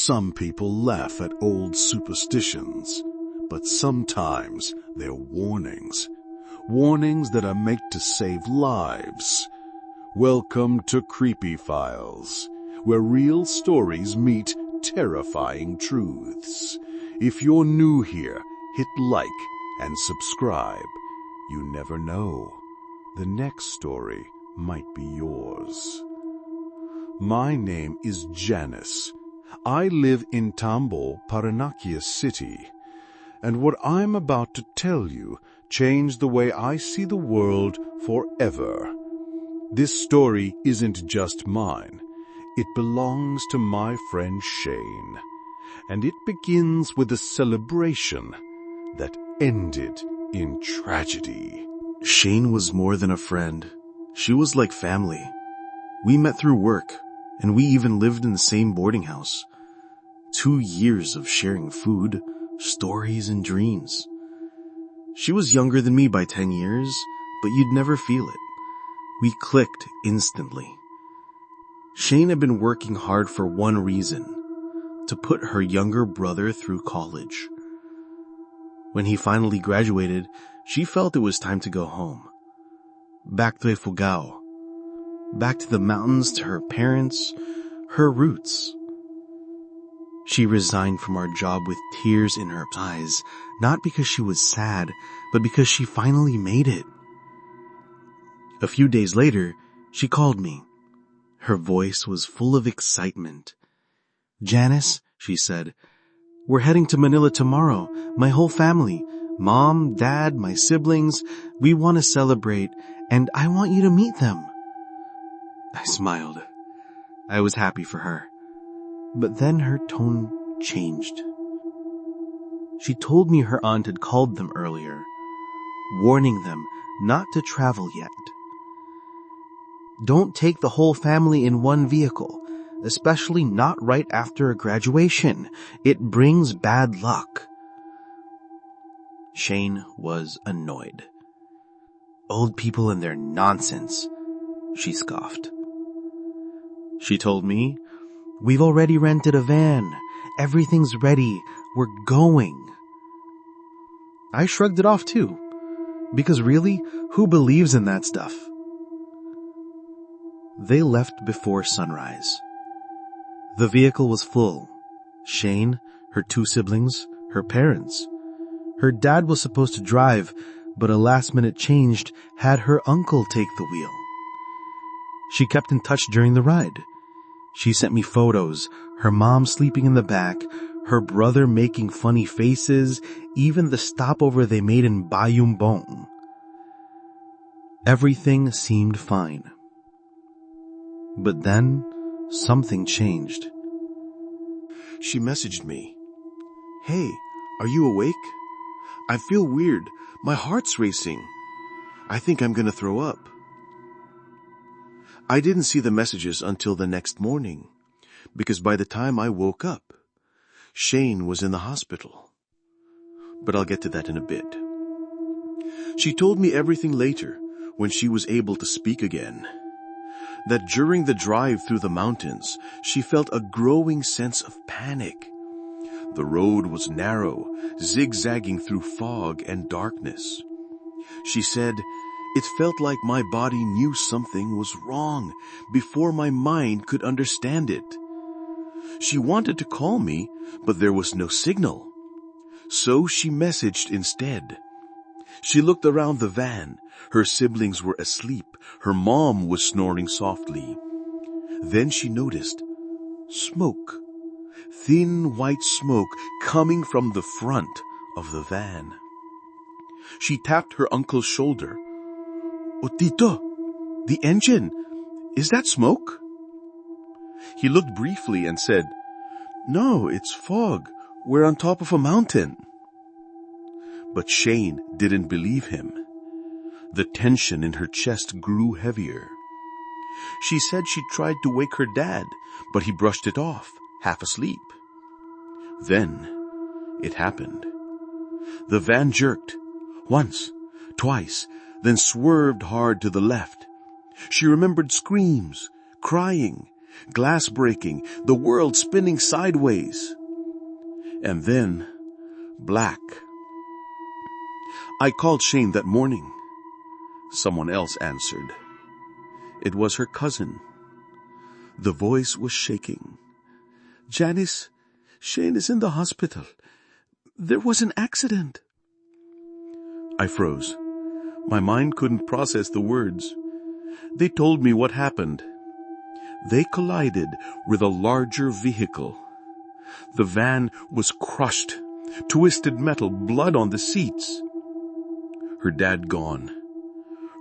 Some people laugh at old superstitions, but sometimes they're warnings. Warnings that are meant to save lives. Welcome to Creepy Files, where real stories meet terrifying truths. If you're new here, hit like and subscribe. You never know. The next story might be yours. My name is Janice. I live in Tambo, Paranaque City. And what I'm about to tell you changed the way I see the world forever. This story isn't just mine. It belongs to my friend Shane. And it begins with a celebration that ended in tragedy. Shane was more than a friend. She was like family. We met through work, and we even lived in the same boarding house. 2 years of sharing food, stories, and dreams. She was younger than me by 10 years, but you'd never feel it. We clicked instantly. Shane had been working hard for one reason: to put her younger brother through college. When he finally graduated, she felt it was time to go home. Back to Ifugao. Back to the mountains, to her parents, her roots. She resigned from our job with tears in her eyes, not because she was sad, but because she finally made it. A few days later, she called me. Her voice was full of excitement. "Janice," she said, "we're heading to Manila tomorrow, my whole family. Mom, Dad, my siblings. We want to celebrate, and I want you to meet them." I smiled. I was happy for her. But then her tone changed. She told me her aunt had called them earlier, warning them not to travel yet. "Don't take the whole family in one vehicle, especially not right after a graduation. It brings bad luck." Shane was annoyed. "Old people and their nonsense," she scoffed. She told me, "We've already rented a van. Everything's ready. We're going." I shrugged it off too, because really, who believes in that stuff? They left before sunrise. The vehicle was full. Shane, her 2 siblings, her parents. Her dad was supposed to drive, but a last-minute change had her uncle take the wheel. She kept in touch during the ride. She sent me photos, her mom sleeping in the back, her brother making funny faces, even the stopover they made in Bayumbong. Everything seemed fine. But then, something changed. She messaged me. "Hey, are you awake? I feel weird. My heart's racing. I think I'm gonna throw up." I didn't see the messages until the next morning, because by the time I woke up, Shane was in the hospital. But I'll get to that in a bit. She told me everything later, when she was able to speak again. That during the drive through the mountains, she felt a growing sense of panic. The road was narrow, zigzagging through fog and darkness. She said, "It felt like my body knew something was wrong before my mind could understand it." She wanted to call me, but there was no signal. So she messaged instead. She looked around the van. Her siblings were asleep. Her mom was snoring softly. Then she noticed smoke. Thin white smoke coming from the front of the van. She tapped her uncle's shoulder. "Oh, Tito, the engine. Is that smoke?" He looked briefly and said, "No, it's fog. We're on top of a mountain." But Shane didn't believe him. The tension in her chest grew heavier. She said she tried to wake her dad, but he brushed it off, half asleep. Then it happened. The van jerked, once, twice, then swerved hard to the left. She remembered screams, crying, glass breaking, the world spinning sideways. And then, black. I called Shane that morning. Someone else answered. It was her cousin. The voice was shaking. "Janice, Shane is in the hospital. There was an accident." I froze. My mind couldn't process the words. They told me what happened. They collided with a larger vehicle. The van was crushed, twisted metal, blood on the seats. Her dad gone.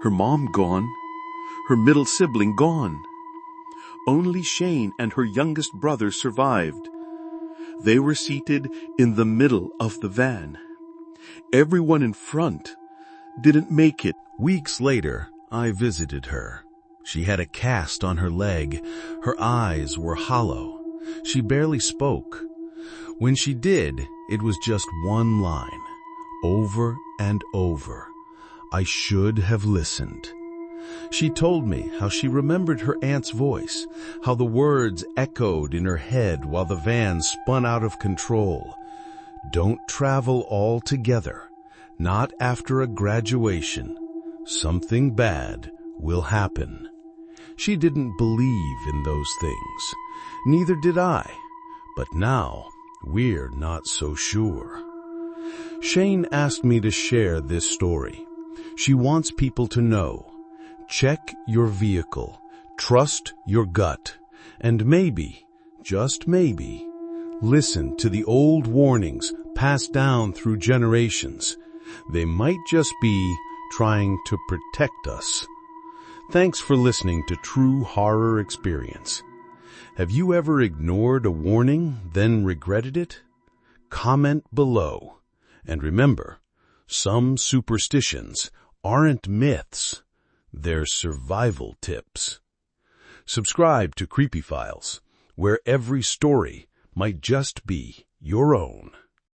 Her mom gone. Her middle sibling gone. Only Shane and her youngest brother survived. They were seated in the middle of the van. Everyone in front didn't make it. Weeks later, I visited her. She had a cast on her leg. Her eyes were hollow. She barely spoke. When she did, it was just one line, over and over. I should have listened. She told me how she remembered her aunt's voice, how the words echoed in her head while the van spun out of control. Don't travel all together, not after a graduation. Something bad will happen. She didn't believe in those things. Neither did I. But now, we're not so sure. Shane asked me to share this story. She wants people to know. Check your vehicle. Trust your gut. And maybe, just maybe, listen to the old warnings passed down through generations. They might just be trying to protect us. Thanks for listening to True Horror Experience. Have you ever ignored a warning, then regretted it? Comment below. And remember, some superstitions aren't myths. They're survival tips. Subscribe to Creepy Files, where every story might just be your own.